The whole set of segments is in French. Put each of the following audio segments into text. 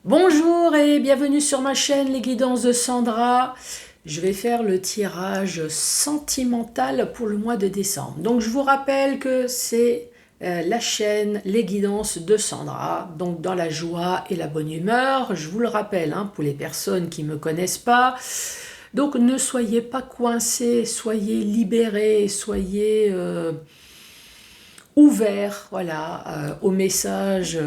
Bonjour et bienvenue sur ma chaîne Les Guidances de Sandra. Je vais faire le tirage sentimental pour le mois de décembre. Donc je vous rappelle que c'est la chaîne Les Guidances de Sandra, donc dans la joie et la bonne humeur. Je vous le rappelle, pour les personnes qui ne me connaissent pas. Donc ne soyez pas coincés, soyez libérés, soyez ouverts, voilà, aux messages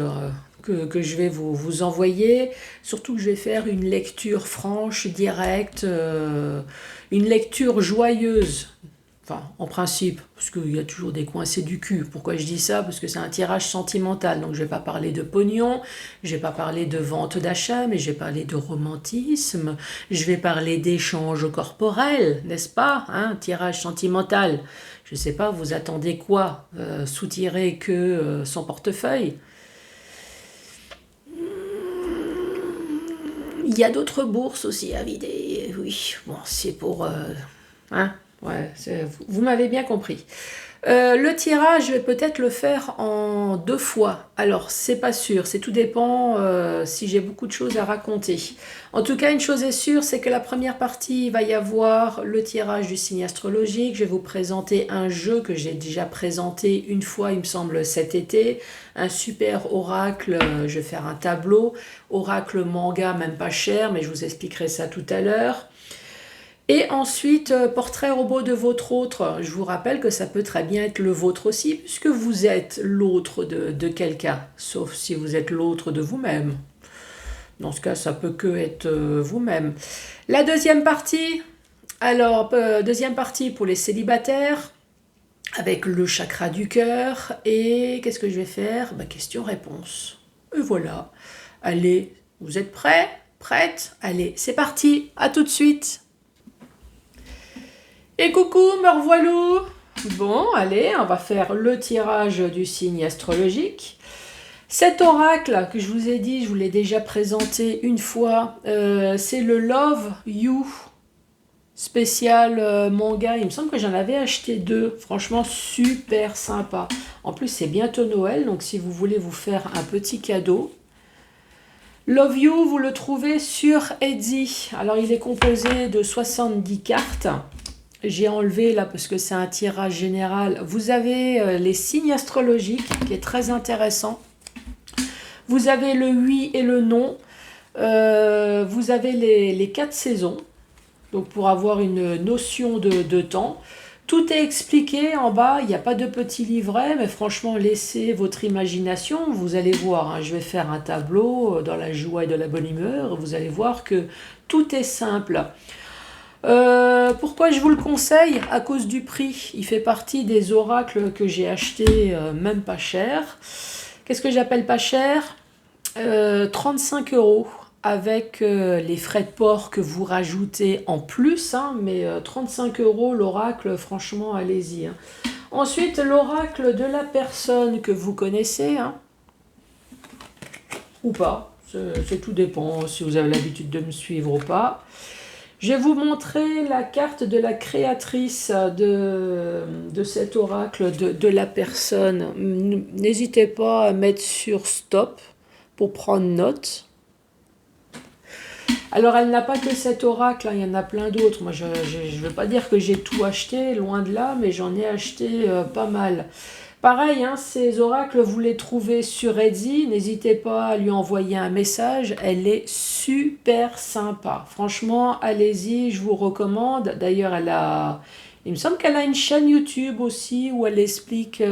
que je vais vous envoyer. Surtout que je vais faire une lecture franche, directe, une lecture joyeuse. Enfin, en principe, parce qu'il y a toujours des coincés du cul. Pourquoi je dis ça? Parce que c'est un tirage sentimental. Donc je vais pas parler de pognon, je vais pas parler de vente d'achat, mais je vais parler de romantisme, je vais parler d'échange corporel, n'est-ce pas? Tirage sentimental. Je sais pas, vous attendez quoi? Soutirer que son portefeuille? Il y a d'autres bourses aussi à vider. Oui, bon, c'est pour... ouais, vous m'avez bien compris. Le tirage, je vais peut-être le faire en 2 fois. Alors, c'est pas sûr, c'est tout dépend si j'ai beaucoup de choses à raconter. En tout cas, une chose est sûre, c'est que la première partie, il va y avoir le tirage du signe astrologique. Je vais vous présenter un jeu que j'ai déjà présenté une fois, il me semble, cet été. Un super oracle, je vais faire un tableau. Oracle manga, même pas cher, mais je vous expliquerai ça tout à l'heure. Et ensuite, portrait robot de votre autre. Je vous rappelle que ça peut très bien être le vôtre aussi, puisque vous êtes l'autre de quelqu'un, sauf si vous êtes l'autre de vous-même. Dans ce cas, ça peut que être vous-même. La deuxième partie, alors, deuxième partie pour les célibataires, avec le chakra du cœur. Et qu'est-ce que je vais faire? Question-réponse. Et voilà. Allez, vous êtes prêts? Prête? Allez, c'est parti. À tout de suite. Et coucou, me revoilà. Bon, allez, on va faire le tirage du signe astrologique. Cet oracle que je vous ai dit, je vous l'ai déjà présenté une fois, c'est le Love You spécial manga. Il me semble que j'en avais acheté 2. Franchement, super sympa. En plus, c'est bientôt Noël, donc si vous voulez vous faire un petit cadeau. Love You, vous le trouvez sur Etsy. Alors, il est composé de 70 cartes. J'ai enlevé là parce que c'est un tirage général. Vous avez les signes astrologiques qui est très intéressant. Vous avez le oui et le non. Vous avez les 4 saisons. Donc pour avoir une notion de temps. Tout est expliqué en bas. Il n'y a pas de petit livret. Mais franchement, laissez votre imagination. Vous allez voir. Je vais faire un tableau dans la joie et de la bonne humeur. Vous allez voir que tout est simple. Pourquoi je vous le conseille? À cause du prix. Il fait partie des oracles que j'ai achetés même pas cher. Qu'est-ce que j'appelle pas cher? 35 € avec les frais de port que vous rajoutez en plus. Mais 35 € l'oracle, franchement, allez-y. Ensuite, l'oracle de la personne que vous connaissez. Ou pas. C'est tout dépend si vous avez l'habitude de me suivre ou pas. Je vais vous montrer la carte de la créatrice de cet oracle, de la personne. N'hésitez pas à mettre sur stop pour prendre note. Alors, elle n'a pas que cet oracle, il y en a plein d'autres. Moi, je ne veux pas dire que j'ai tout acheté, loin de là, mais j'en ai acheté pas mal. Pareil, ces oracles, vous les trouvez sur Etsy. N'hésitez pas à lui envoyer un message. Elle est super sympa. Franchement, allez-y, je vous recommande. D'ailleurs, il me semble qu'elle a une chaîne YouTube aussi où elle explique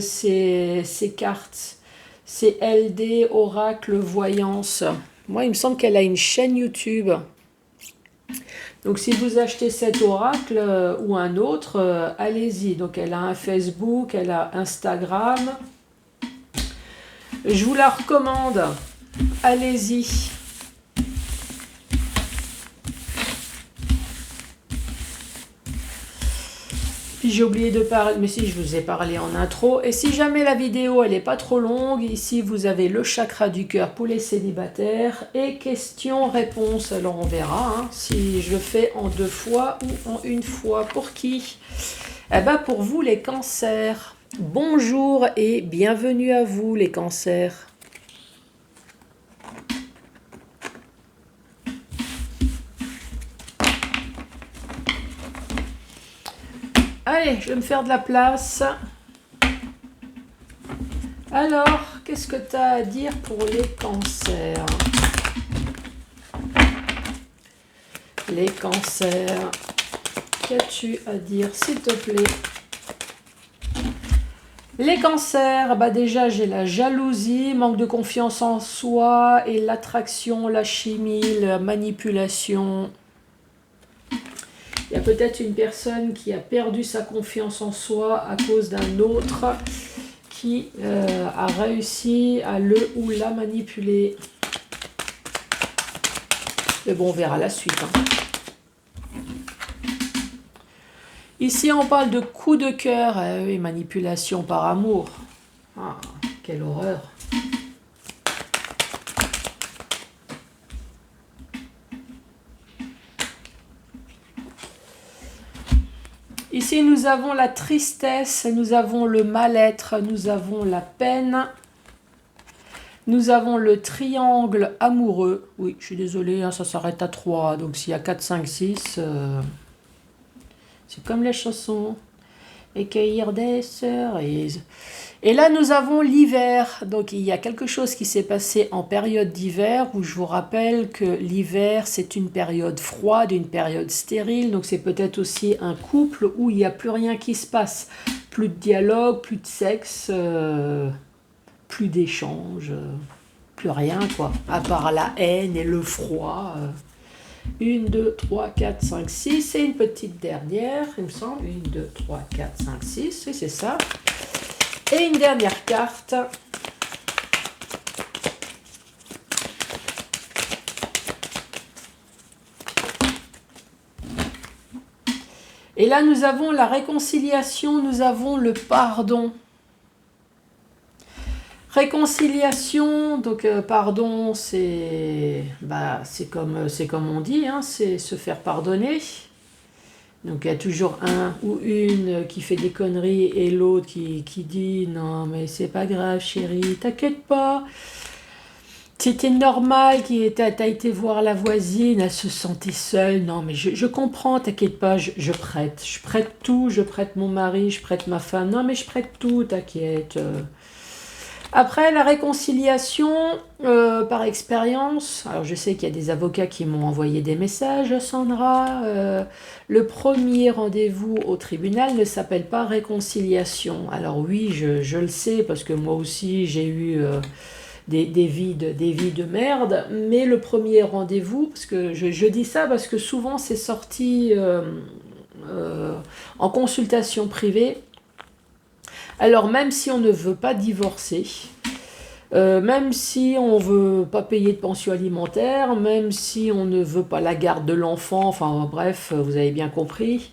ses cartes. C'est LD Oracle Voyance. Moi, il me semble qu'elle a une chaîne YouTube. Donc, si vous achetez cet oracle ou un autre, allez-y. Donc, elle a un Facebook, elle a Instagram. Je vous la recommande. Allez-y. Puis j'ai oublié de parler, mais si, je vous ai parlé en intro. Et si jamais la vidéo, elle n'est pas trop longue, ici, vous avez le chakra du cœur pour les célibataires et questions-réponses. Alors, on verra si je le fais en 2 fois ou en 1 fois. Pour qui? Eh bien, pour vous, les cancers. Bonjour et bienvenue à vous, les cancers. Allez, je vais me faire de la place. Alors, qu'est-ce que tu as à dire pour les cancers? Les cancers, qu'as-tu à dire, s'il te plaît? Les cancers, bah déjà j'ai la jalousie, manque de confiance en soi et l'attraction, la chimie, la manipulation. Il y a peut-être une personne qui a perdu sa confiance en soi à cause d'un autre qui a réussi à le ou la manipuler. Mais bon, on verra la suite. Ici, on parle de coup de cœur. Oui, manipulation par amour. Ah, quelle horreur. Ici, nous avons la tristesse, nous avons le mal-être, nous avons la peine. Nous avons le triangle amoureux. Oui, je suis désolée, hein, ça s'arrête à 3. Donc s'il y a 4, 5, 6, c'est comme les chansons. Et cueillir des cerises. Et là, nous avons l'hiver. Donc il y a quelque chose qui s'est passé en période d'hiver, où je vous rappelle que l'hiver, c'est une période froide, une période stérile. Donc c'est peut-être aussi un couple où il n'y a plus rien qui se passe. Plus de dialogue, plus de sexe... plus d'échanges, plus rien quoi, à part la haine et le froid. 1, 2, 3, 4, 5, 6, et une petite dernière, il me semble. 1, 2, 3, 4, 5, 6, oui c'est ça. Et une dernière carte. Et là nous avons la réconciliation, nous avons le pardon. Réconciliation, donc pardon, c'est comme on dit, hein, c'est se faire pardonner. Donc il y a toujours un ou une qui fait des conneries et l'autre qui dit non mais c'est pas grave chérie, t'inquiète pas. C'était normal, t'as été voir la voisine, elle se sentait seule. Non mais je comprends, t'inquiète pas, je prête tout, je prête mon mari, je prête ma femme. Non mais je prête tout, t'inquiète. Après, la réconciliation, par expérience, alors je sais qu'il y a des avocats qui m'ont envoyé des messages, Sandra, le premier rendez-vous au tribunal ne s'appelle pas réconciliation. Alors oui, je le sais, parce que moi aussi j'ai eu des vies de merde, mais le premier rendez-vous, parce que je dis ça parce que souvent c'est sorti en consultation privée. Alors même si on ne veut pas divorcer, même si on ne veut pas payer de pension alimentaire, même si on ne veut pas la garde de l'enfant, enfin bref, vous avez bien compris,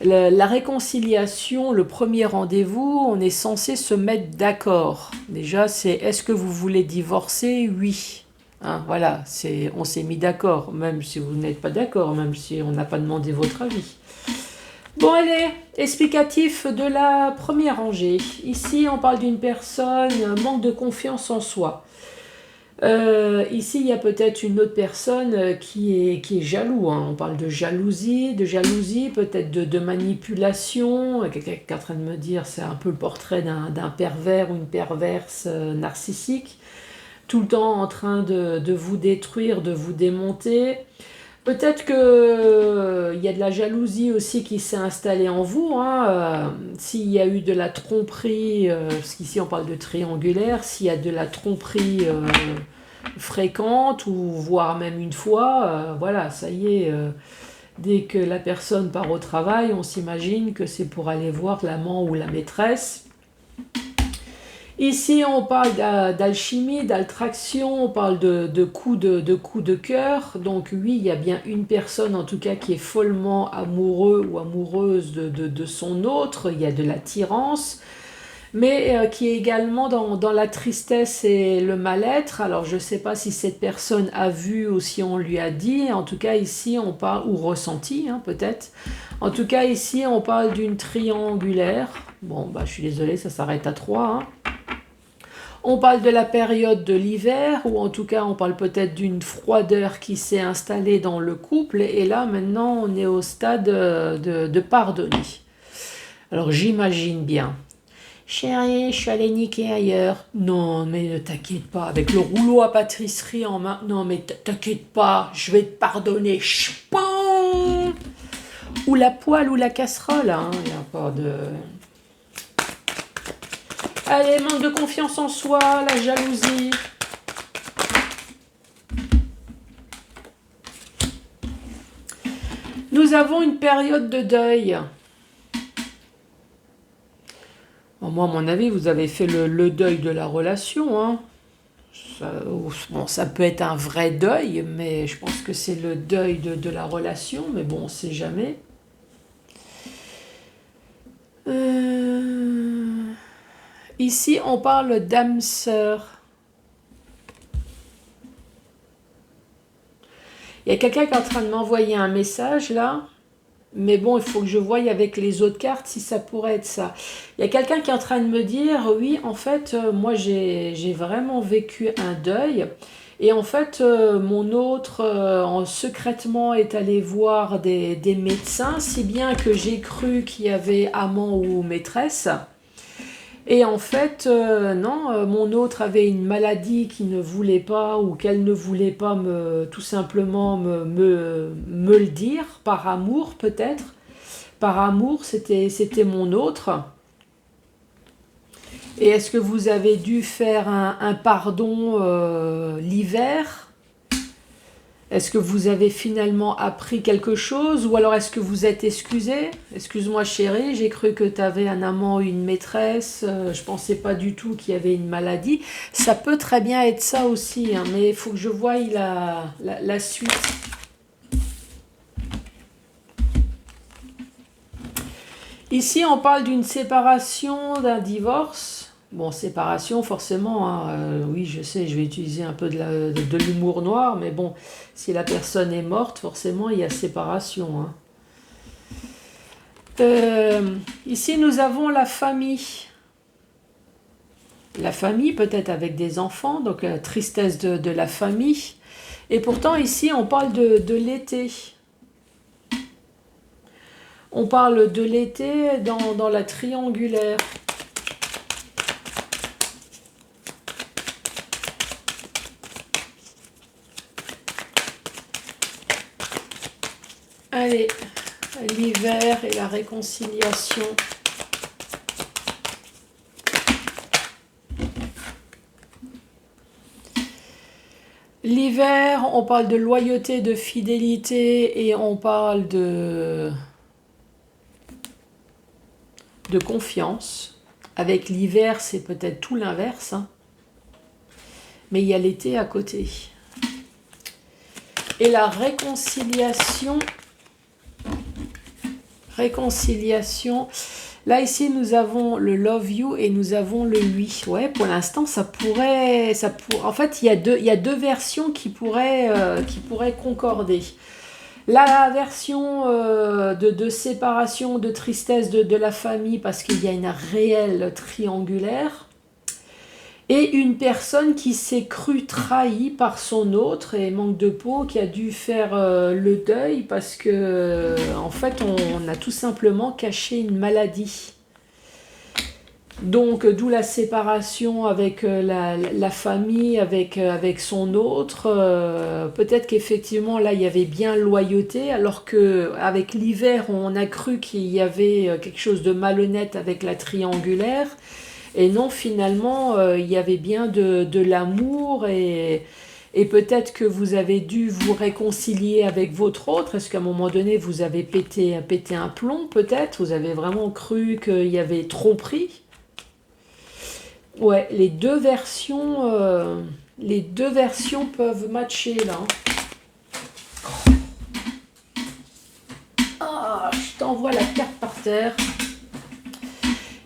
la réconciliation, le premier rendez-vous, on est censé se mettre d'accord. Déjà, c'est est-ce que vous voulez divorcer? Oui. Hein, voilà, on s'est mis d'accord, même si vous n'êtes pas d'accord, même si on n'a pas demandé votre avis. Bon allez, explicatif de la première rangée. Ici on parle d'une personne, manque de confiance en soi. Ici il y a peut-être une autre personne qui est jaloux. Hein. On parle de jalousie, peut-être de manipulation. Quelqu'un qui est en train de me dire c'est un peu le portrait d'un pervers ou une perverse narcissique. Tout le temps en train de vous détruire, de vous démonter. Peut-être qu'il y a de la jalousie aussi qui s'est installée en vous. Hein. S'il y a eu de la tromperie, parce qu'ici on parle de triangulaire, s'il y a de la tromperie fréquente, ou voire même une fois, voilà, ça y est, dès que la personne part au travail, on s'imagine que c'est pour aller voir l'amant ou la maîtresse. Ici, on parle d'alchimie, d'attraction, on parle de coups de cœur. Donc oui, il y a bien une personne en tout cas qui est follement amoureux ou amoureuse de son autre. Il y a de l'attirance, mais qui est également dans la tristesse et le mal-être. Alors je ne sais pas si cette personne a vu ou si on lui a dit. En tout cas ici, on parle, ou ressenti hein, peut-être. En tout cas ici, on parle d'une triangulaire. Bon, bah, je suis désolée, ça s'arrête à 3. Hein. On parle de la période de l'hiver, ou en tout cas on parle peut-être d'une froideur qui s'est installée dans le couple, et là maintenant on est au stade de pardonner. Alors j'imagine bien. Chérie, je suis allée niquer ailleurs. Non, mais ne t'inquiète pas. Avec le rouleau à pâtisserie en main. Non, mais t'inquiète pas, je vais te pardonner. Chpon. Ou la poêle ou la casserole, hein. Il n'y a pas de... Allez, manque de confiance en soi, la jalousie. Nous avons une période de deuil. Bon, moi, à mon avis, vous avez fait le deuil de la relation, hein. Bon, ça peut être un vrai deuil, mais je pense que c'est le deuil de la relation, mais bon, on ne sait jamais. Ici, on parle d'âme sœur. Il y a quelqu'un qui est en train de m'envoyer un message, là. Mais bon, il faut que je voie avec les autres cartes si ça pourrait être ça. Il y a quelqu'un qui est en train de me dire, oui, en fait, moi, j'ai vraiment vécu un deuil. Et en fait, mon autre, secrètement, est allé voir des médecins, si bien que j'ai cru qu'il y avait amant ou maîtresse. Et en fait, non, mon autre avait une maladie qu'il ne voulait pas ou qu'elle ne voulait pas tout simplement me le dire, par amour peut-être. Par amour, c'était mon autre. Et est-ce que vous avez dû faire un pardon l'hiver? Est-ce que vous avez finalement appris quelque chose? Ou alors est-ce que vous êtes excusé? Excuse-moi chérie, j'ai cru que tu avais un amant ou une maîtresse. Je pensais pas du tout qu'il y avait une maladie. Ça peut très bien être ça aussi, hein, mais il faut que je voie la suite. Ici, on parle d'une séparation, d'un divorce. Bon, séparation, forcément, hein, oui, je sais, je vais utiliser un peu de l'humour noir, mais bon, si la personne est morte, forcément, il y a séparation. Hein. Ici, nous avons la famille. La famille, peut-être avec des enfants, donc la tristesse de la famille. Et pourtant, ici, on parle de l'été. On parle de l'été dans la triangulaire. Allez, l'hiver et la réconciliation. L'hiver, on parle de loyauté, de fidélité et on parle de confiance. Avec l'hiver, c'est peut-être tout l'inverse, hein. Mais il y a l'été à côté. Et la réconciliation. Réconciliation. Là, ici, nous avons le love you et nous avons le lui. Ouais, pour l'instant, ça pourrait... En fait, il y a deux versions qui pourraient concorder. La version de séparation, de tristesse de la famille, parce qu'il y a une réelle triangulaire. Et une personne qui s'est crue trahie par son autre et manque de peau, qui a dû faire le deuil parce que, en fait, on a tout simplement caché une maladie. Donc, d'où la séparation avec la famille, avec son autre. Peut-être qu'effectivement, là, il y avait bien loyauté, alors qu'avec l'hiver, on a cru qu'il y avait quelque chose de malhonnête avec la triangulaire. Et non, finalement, il y avait bien de l'amour et peut-être que vous avez dû vous réconcilier avec votre autre. Est-ce qu'à un moment donné, vous avez pété un plomb, peut-être? Vous avez vraiment cru qu'il y avait tromperie? Ouais, les deux versions peuvent matcher, là. Ah, je t'envoie la carte par terre.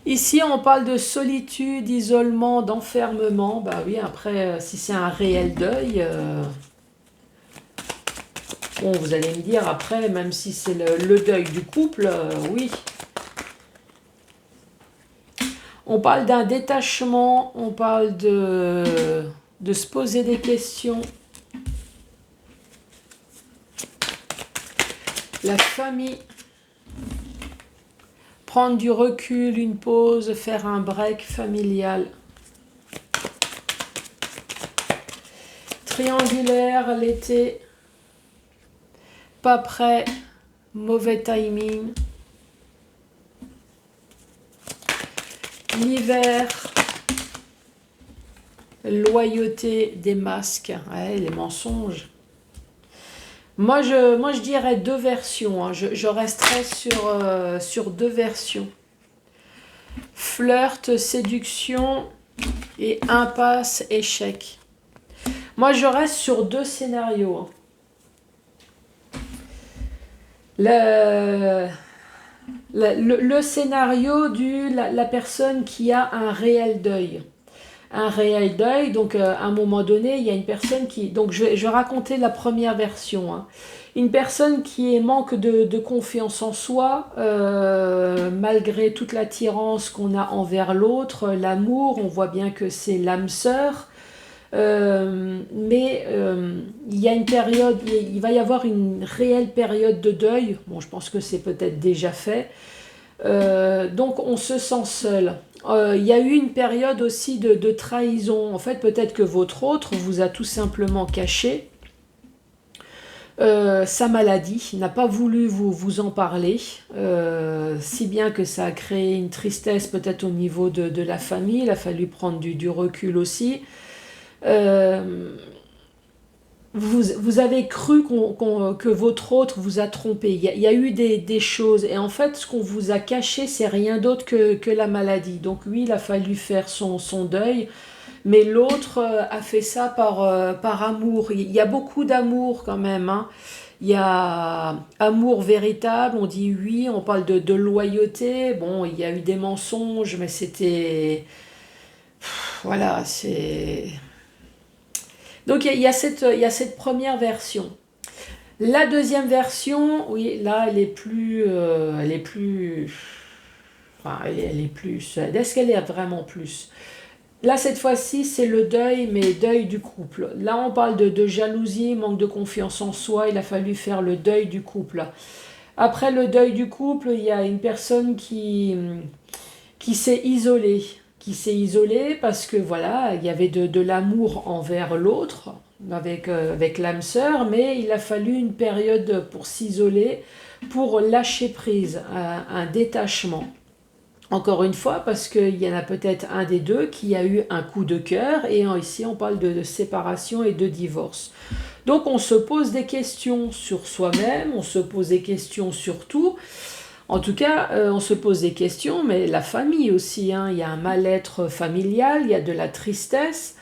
Ici, on parle de solitude, d'isolement, d'enfermement. Bah oui, après, si c'est un réel deuil, bon, vous allez me dire, après, même si c'est le deuil du couple, oui. On parle d'un détachement, on parle de se poser des questions. La famille. Prendre du recul, une pause, faire un break familial. Triangulaire, l'été. Pas prêt, mauvais timing. L'hiver, loyauté des masques, ouais, les mensonges. Moi, je dirais deux versions, hein. Je resterai sur deux versions. Flirt, séduction et impasse, échec. Moi, je reste sur deux scénarios. Le scénario de la personne qui a un réel deuil. Un réel deuil, donc à un moment donné, il y a une personne qui... Donc je vais raconter la première version. Hein. Une personne qui manque de confiance en soi, malgré toute l'attirance qu'on a envers l'autre, l'amour, on voit bien que c'est l'âme sœur. Mais il y a une période, il va y avoir une réelle période de deuil. Bon, je pense que c'est peut-être déjà fait. Donc on se sent seul. Il y a eu une période aussi de trahison. En fait, peut-être que votre autre vous a tout simplement caché sa maladie, n'a pas voulu vous en parler, si bien que ça a créé une tristesse peut-être au niveau de la famille. Il a fallu prendre du recul aussi. Vous avez cru que votre autre vous a trompé. Il y a eu des choses. Et en fait, ce qu'on vous a caché, c'est rien d'autre que la maladie. Donc oui, il a fallu faire son deuil. Mais l'autre a fait ça par amour. Il y a beaucoup d'amour quand même. Hein. Il y a amour véritable, on dit oui, on parle de loyauté. Bon, il y a eu des mensonges, mais c'était... Voilà, c'est... Donc il y a cette première version. La deuxième version, oui, là, elle est plus... Enfin, elle est plus... Est-ce qu'elle est vraiment plus? Là, cette fois-ci, c'est le deuil, mais deuil du couple. Là, on parle de jalousie, manque de confiance en soi. Il a fallu faire le deuil du couple. Après le deuil du couple, il y a une personne qui s'est isolée. Qui s'est isolée parce que, voilà, il y avait de l'amour envers l'autre, avec l'âme sœur, mais il a fallu une période pour s'isoler, pour lâcher prise, un détachement. Encore une fois, parce qu'il y en a peut-être un des deux qui a eu un coup de cœur, et ici on parle de séparation et de divorce. Donc on se pose des questions sur soi-même, on se pose des questions sur tout. En tout cas, on se pose des questions, mais la famille aussi, hein, il y a un mal-être familial, il y a de la tristesse.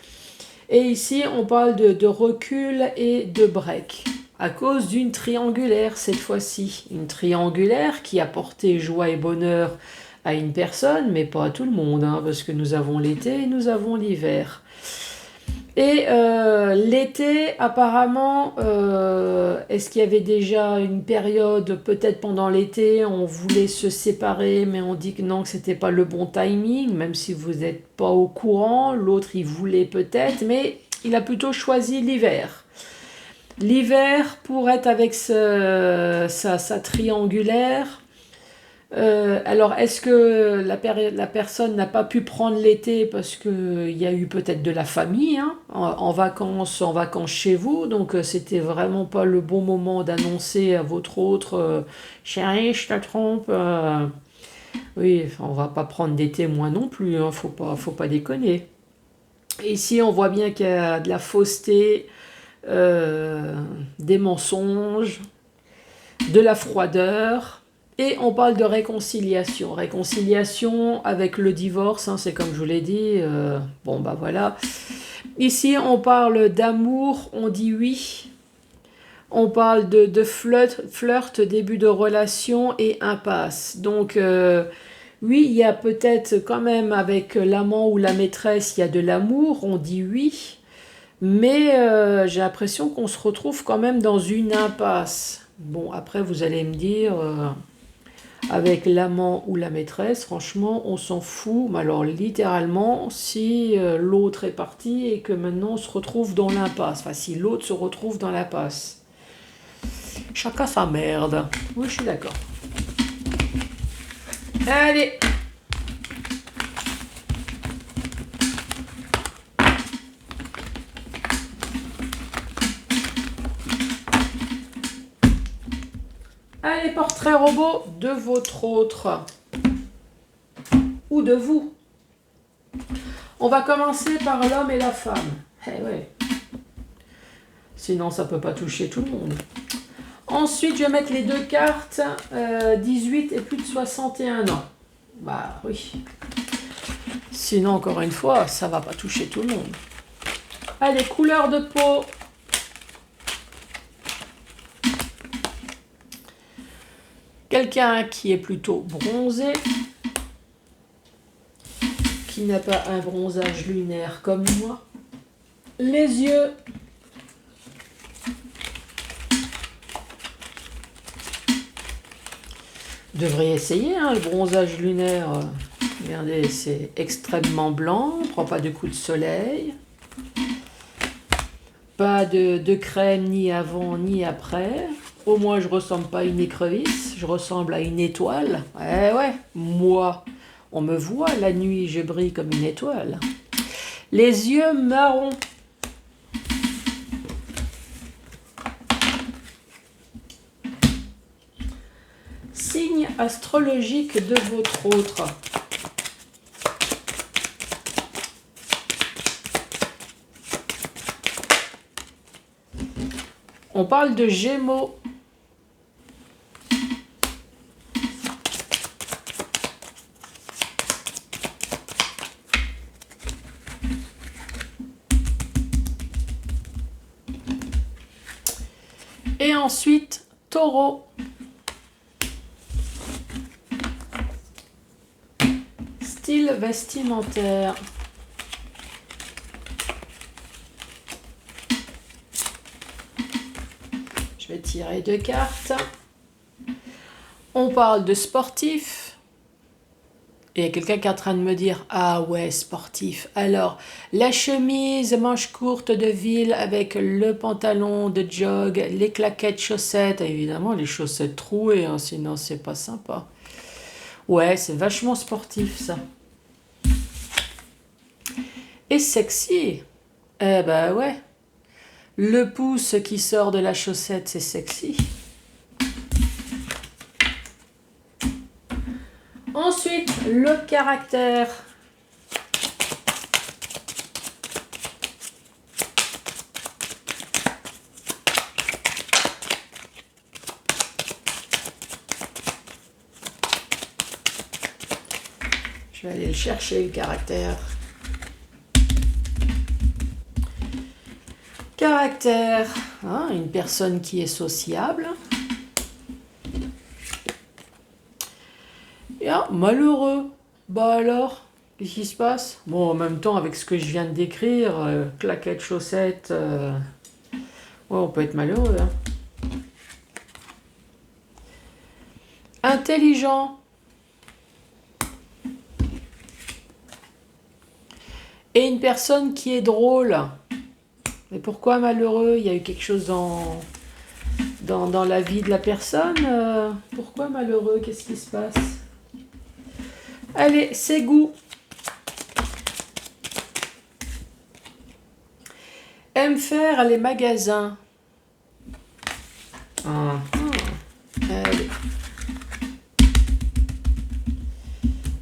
Et ici, on parle de recul et de break, à cause d'une triangulaire cette fois-ci. Une triangulaire qui a porté joie et bonheur à une personne, mais pas à tout le monde, hein, parce que nous avons l'été et nous avons l'hiver. Et l'été, apparemment, est-ce qu'il y avait déjà une période, peut-être pendant l'été, on voulait se séparer, mais on dit que non, que c'était pas le bon timing, même si vous n'êtes pas au courant, l'autre il voulait peut-être, mais il a plutôt choisi l'hiver. L'hiver pour être avec sa triangulaire. Alors, est-ce que la personne n'a pas pu prendre l'été parce qu'il y a eu peut-être de la famille, hein, en vacances chez vous, donc c'était vraiment pas le bon moment d'annoncer à votre autre chérie, je te trompe. Oui, on va pas prendre d'été moi non plus, hein, faut pas déconner. Ici, on voit bien qu'il y a de la fausseté, des mensonges, de la froideur. Et on parle de réconciliation. Réconciliation avec le divorce, hein, c'est comme je vous l'ai dit. Bon, bah voilà. Ici, on parle d'amour, on dit oui. On parle de flirt, début de relation et impasse. Donc, oui, il y a peut-être quand même avec l'amant ou la maîtresse, il y a de l'amour, on dit oui. Mais j'ai l'impression qu'on se retrouve quand même dans une impasse. Bon, après, vous allez me dire... avec l'amant ou la maîtresse, franchement, on s'en fout. Mais alors, littéralement, si l'autre est parti et que maintenant on se retrouve dans l'impasse. Enfin, si l'autre se retrouve dans l'impasse. Chacun sa merde. Oui, je suis d'accord. Allez. Allez, portrait robot de votre autre. Ou de vous. On va commencer par l'homme et la femme. Eh ouais. Sinon, ça ne peut pas toucher tout le monde. Ensuite, je vais mettre les deux cartes 18 et plus de 61 ans. Bah oui. Sinon, encore une fois, ça ne va pas toucher tout le monde. Allez, couleur de peau. Quelqu'un qui est plutôt bronzé. Qui n'a pas un bronzage lunaire comme moi. Les yeux. Vous devriez essayer hein, le bronzage lunaire. Regardez, c'est extrêmement blanc, on prend pas de coups de soleil. Pas de crème ni avant ni après. Au moins, je ressemble pas à une écrevisse, je ressemble à une étoile. Ouais, moi, on me voit la nuit, je brille comme une étoile. Les yeux marrons. Signe astrologique de votre autre. On parle de Gémeaux. Et ensuite, Taureau. Style vestimentaire. Je vais tirer deux cartes. On parle de sportif. Et il y a quelqu'un qui est en train de me dire « Ah ouais, sportif. » Alors, la chemise manche courte de ville avec le pantalon de jog, les claquettes chaussettes. Évidemment, les chaussettes trouées, hein, sinon c'est pas sympa. Ouais, c'est vachement sportif, ça. Et sexy. Eh ben ouais. Le pouce qui sort de la chaussette, c'est sexy. Ensuite, le caractère. Je vais aller le chercher, le caractère. Caractère, hein, une personne qui est sociable. Et malheureux. Bah alors, qu'est-ce qui se passe? Bon, en même temps, avec ce que je viens de décrire, claquettes, chaussettes, ouais, on peut être malheureux. Hein. Intelligent. Et une personne qui est drôle. Mais pourquoi malheureux? Il y a eu quelque chose dans la vie de la personne. Pourquoi malheureux? Qu'est-ce qui se passe? Allez, ses goûts. Aime faire les magasins. Allez.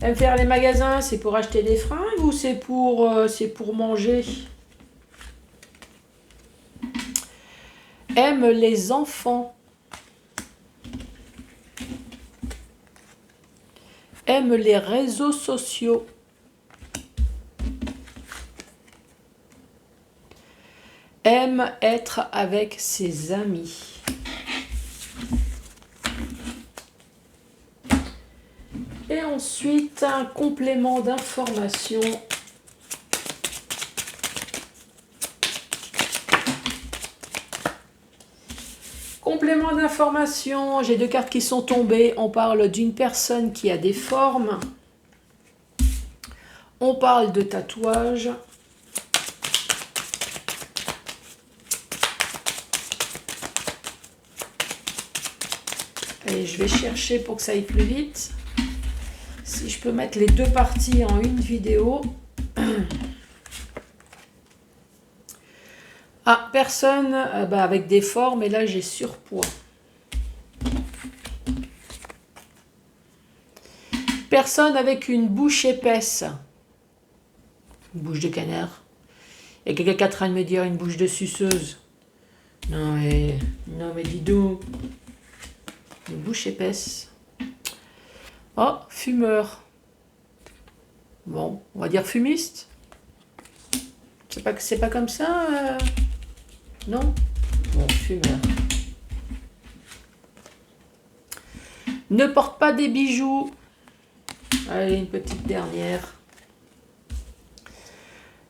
Aime faire les magasins, c'est pour acheter des fringues ou c'est pour manger? Aime les enfants. Aime les réseaux sociaux. Aime être avec ses amis. Et ensuite, un complément d'information. Complément d'information, j'ai deux cartes qui sont tombées. On parle d'une personne qui a des formes. On parle de tatouage. Et je vais chercher pour que ça aille plus vite. si je peux mettre les deux parties en une vidéo. Ah, personne avec des formes, et là j'ai surpoids. Personne avec une bouche épaisse. Une bouche de canard. Et quelqu'un qui est en train de me dire une bouche de suceuse. Non mais dis donc. Une bouche épaisse. Oh, fumeur. Bon, on va dire fumiste. C'est pas comme ça Non. Bon, fumeur. Ne porte pas des bijoux. Allez, une petite dernière.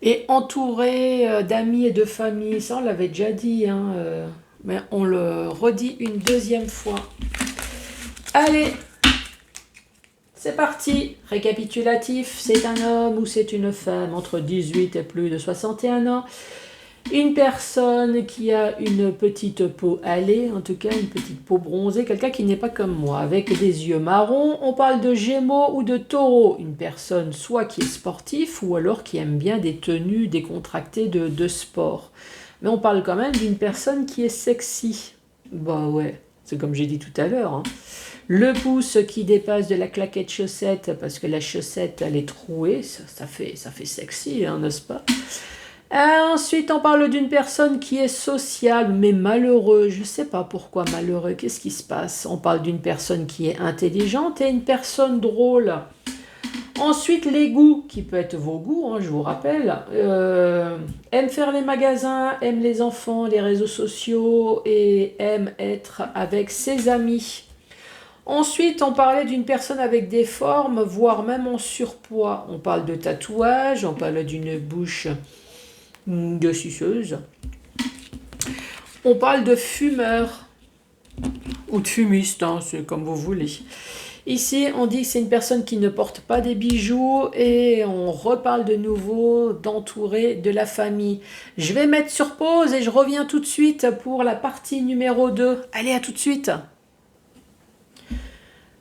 Et entouré d'amis et de famille. Ça, on l'avait déjà dit, hein, mais on le redit une deuxième fois. Allez, c'est parti. Récapitulatif, c'est un homme ou c'est une femme entre 18 et plus de 61 ans. Une personne qui a une petite peau hâlée, en tout cas une petite peau bronzée, quelqu'un qui n'est pas comme moi, avec des yeux marrons. On parle de Gémeaux ou de Taureau, une personne soit qui est sportif ou alors qui aime bien des tenues décontractées de sport. Mais on parle quand même d'une personne qui est sexy. Bah ouais, c'est comme j'ai dit tout à l'heure. Hein. Le pouce qui dépasse de la claquette chaussette parce que la chaussette elle est trouée, ça fait sexy, hein, n'est-ce pas? Ensuite, on parle d'une personne qui est sociable, mais malheureux. Je ne sais pas pourquoi malheureux. Qu'est-ce qui se passe? On parle d'une personne qui est intelligente et une personne drôle. Ensuite, les goûts, qui peut être vos goûts, hein, je vous rappelle. Aime faire les magasins, aime les enfants, les réseaux sociaux et aime être avec ses amis. Ensuite, on parlait d'une personne avec des formes, voire même en surpoids. On parle de tatouage, on parle d'une bouche de suceuse. On parle de fumeur ou de fumiste, hein, c'est comme vous voulez. Ici, on dit que c'est une personne qui ne porte pas des bijoux et on reparle de nouveau d'entourer de la famille. Je vais mettre sur pause et je reviens tout de suite pour la partie numéro 2. Allez, à tout de suite.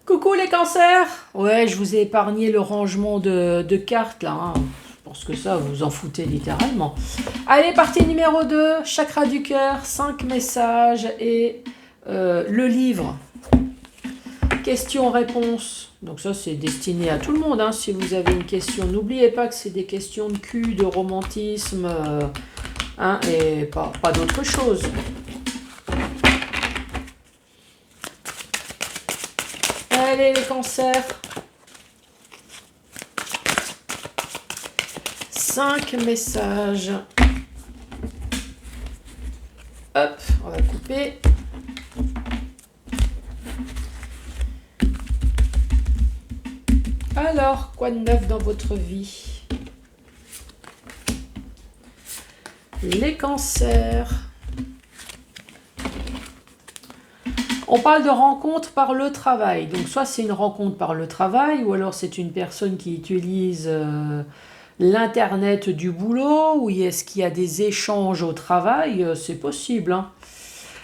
Coucou les cancers. Ouais, je vous ai épargné le rangement de cartes là, hein. Parce que ça, vous en foutez littéralement. Allez, partie numéro 2, chakra du cœur, 5 messages et le livre. Questions-réponses. Donc ça, c'est destiné à tout le monde. Hein. Si vous avez une question, n'oubliez pas que c'est des questions de cul, de romantisme, hein, et pas d'autre chose. Allez, les cancers. 5 messages. Hop, on va couper. Alors, quoi de neuf dans votre vie? Les cancers. On parle de rencontre par le travail. Donc, soit c'est une rencontre par le travail, ou alors c'est une personne qui utilise l'Internet du boulot, ou est-ce qu'il y a des échanges au travail? C'est possible. Hein.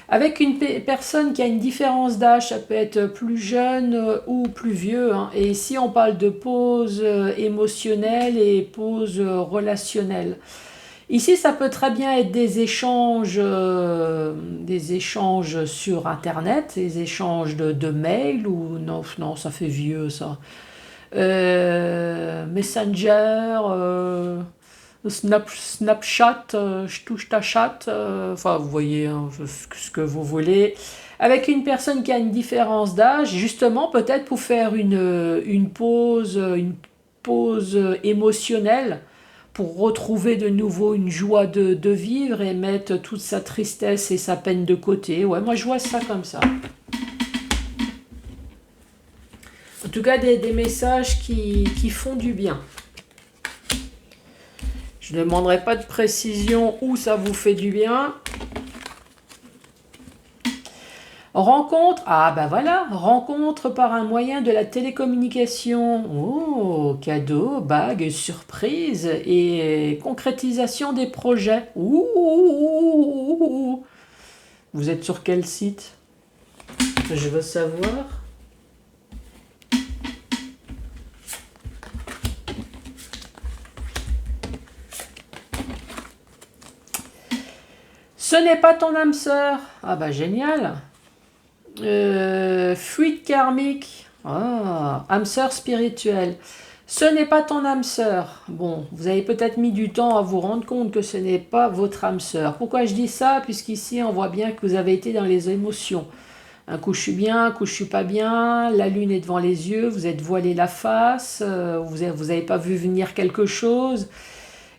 Avec une personne qui a une différence d'âge, ça peut être plus jeune ou plus vieux. Hein. Et ici, on parle de pause émotionnelle et pause relationnelle. Ici, ça peut très bien être des échanges sur Internet, des échanges de mails, ou non, ça fait vieux ça. Messenger, Snapchat, je touche ta chatte, enfin vous voyez hein, ce que vous voulez. Avec une personne qui a une différence d'âge, justement peut-être pour faire une pause émotionnelle, pour retrouver de nouveau une joie de vivre et mettre toute sa tristesse et sa peine de côté. Ouais, moi je vois ça comme ça. En tout cas, des messages qui font du bien. Je ne demanderai pas de précision où ça vous fait du bien. Rencontre, ah ben voilà, rencontre par un moyen de la télécommunication. Oh, cadeau, bague, surprise et concrétisation des projets. Ouh, vous êtes sur quel site? Je veux savoir. Ce n'est pas ton âme sœur. Ah bah génial. Fuite karmique. Ah, âme sœur spirituelle. Ce n'est pas ton âme sœur. Bon, vous avez peut-être mis du temps à vous rendre compte que ce n'est pas votre âme sœur. Pourquoi je dis ça? Puisqu'ici, on voit bien que vous avez été dans les émotions. Un coup, je suis bien, un coup, je suis pas bien. La lune est devant les yeux, vous êtes voilé la face, vous n'avez pas vu venir quelque chose.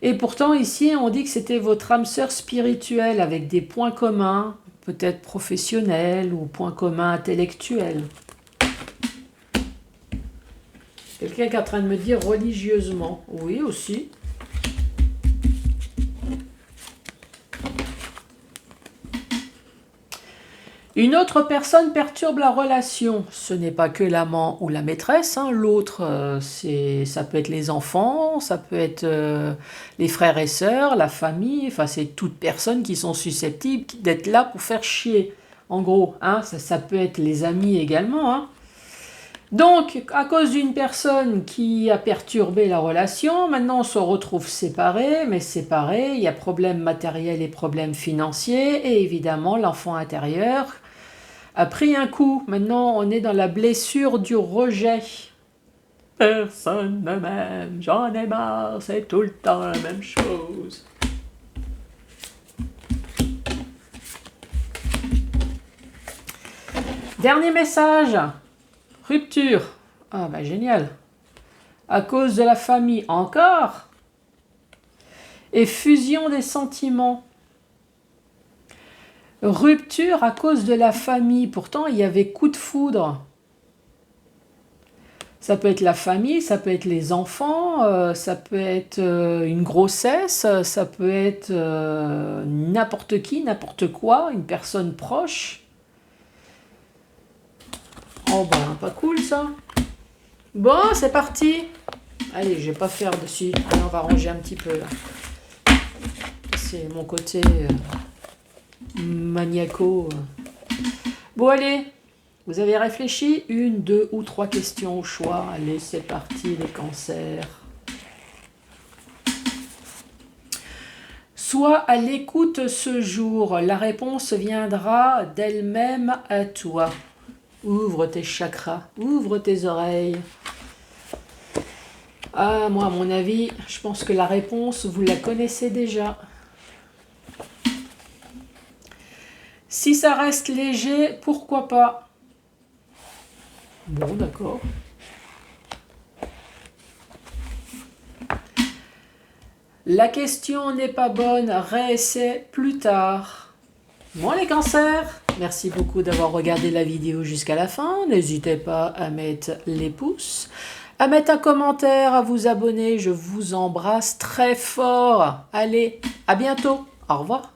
Et pourtant, ici, on dit que c'était votre âme sœur spirituelle avec des points communs, peut-être professionnels ou points communs intellectuels. Quelqu'un qui est en train de me dire religieusement. Oui, aussi. Une autre personne perturbe la relation. Ce n'est pas que l'amant ou la maîtresse. Hein. L'autre, ça peut être les enfants, ça peut être les frères et sœurs, la famille. Enfin, c'est toutes personnes qui sont susceptibles d'être là pour faire chier. En gros, hein, ça peut être les amis également. Hein. Donc, à cause d'une personne qui a perturbé la relation, maintenant on se retrouve séparés, mais séparés, il y a problèmes matériels et problèmes financiers, et évidemment l'enfant intérieur a pris un coup. Maintenant on est dans la blessure du rejet. Personne ne m'aime, j'en ai marre, c'est tout le temps la même chose. Dernier message. Rupture. Ah bah génial. À cause de la famille encore. Et fusion des sentiments. Rupture à cause de la famille. Pourtant il y avait coup de foudre. Ça peut être la famille, ça peut être les enfants, ça peut être une grossesse, ça peut être n'importe qui, n'importe quoi, une personne proche. Oh ben, pas cool ça. Bon, c'est parti. Allez, je vais pas faire dessus. Allez, on va ranger un petit peu là. C'est mon côté maniaco. Bon, allez. Vous avez réfléchi? 1, 2 ou 3 questions au choix. Allez, c'est parti, les cancers. Sois à l'écoute ce jour. La réponse viendra d'elle-même à toi. Ouvre tes chakras, ouvre tes oreilles. Ah, moi, à mon avis, je pense que la réponse, vous la connaissez déjà. Si ça reste léger, pourquoi pas? Bon, d'accord. La question n'est pas bonne, réessaie plus tard. Bon les cancers, merci beaucoup d'avoir regardé la vidéo jusqu'à la fin. N'hésitez pas à mettre les pouces, à mettre un commentaire, à vous abonner. Je vous embrasse très fort. Allez, à bientôt. Au revoir.